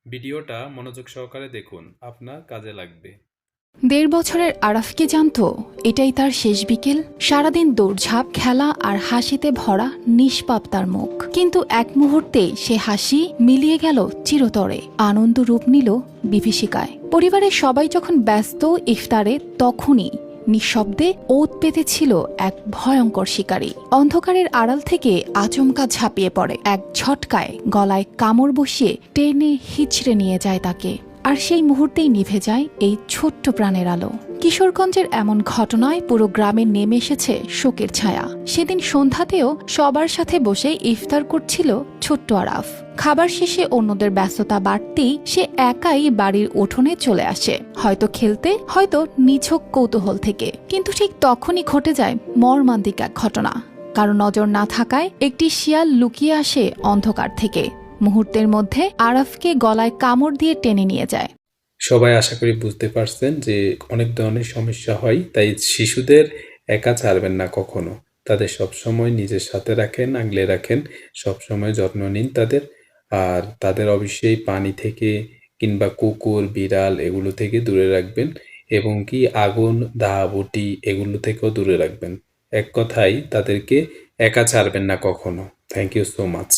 ভিডিওটা মনোযোগ সহকারে দেখুন, আপনার কাজে লাগবে। ১.৫ বছরের আরাফ কি জানতো এটাই তার শেষ বিকেল? সারাদিন দৌড়ঝাঁপ, খেলা আর হাসিতে ভরা নিষ্পাপ তার মুখ। কিন্তু এক মুহূর্তেই সে হাসি মিলিয়ে গেল চিরতরে, আনন্দ রূপ নিল বিভীষিকায়। পরিবারের সবাই যখন ব্যস্ত ইফতারে, তখনই নিঃশব্দে ওত পেতেছিল এক ভয়ঙ্কর শিকারী। অন্ধকারের আড়াল থেকে আচমকা ঝাঁপিয়ে পড়ে, এক ঝটকায় গলায় কামড় বসিয়ে টেনে হিচড়ে নিয়ে যায় তাকে। আর সেই মুহূর্তেই নিভে যায় এই ছোট্ট প্রাণের আলো। কিশোরগঞ্জের এমন ঘটনায় পুরো গ্রামে নেমে এসেছে শোকের ছায়া। সেদিন সন্ধ্যাতেও সবার সাথে বসে ইফতার করছিল ছোট্ট আরাফ। খাবার শেষে অন্যদের ব্যস্ততা বাড়তেই সে একাই বাড়ির উঠোনে চলে আসে, হয়তো খেলতে, হয়তো নিছক কৌতূহল থেকে। কিন্তু ঠিক তখনই ঘটে যায় মর্মান্তিক এক ঘটনা। কারো নজর না থাকায় একটি শিয়াল লুকিয়ে আসে অন্ধকার থেকে। মুহূর্তের মধ্যে আরাফকে গলায় কামড় দিয়ে টেনে নিয়ে যায়। সবাই আশা করি বুঝতে পারছেন যে অনেক ধরনের সমস্যা হয়, তাই শিশুদের একা ছাড়বেন না কখনো। তাদের সবসময় নিজের সাথে রাখেন, আগলে রাখেন, সবসময় যত্ন নিন তাদের। আর তাদের অবশ্যই পানি থেকে কিংবা কুকুর, বিড়াল এগুলো থেকে দূরে রাখবেন, এবং কি আগুন, দাহাবটি এগুলো থেকেও দূরে রাখবেন। এক কথায় তাদেরকে একা ছাড়বেন না কখনো। Thank you so much.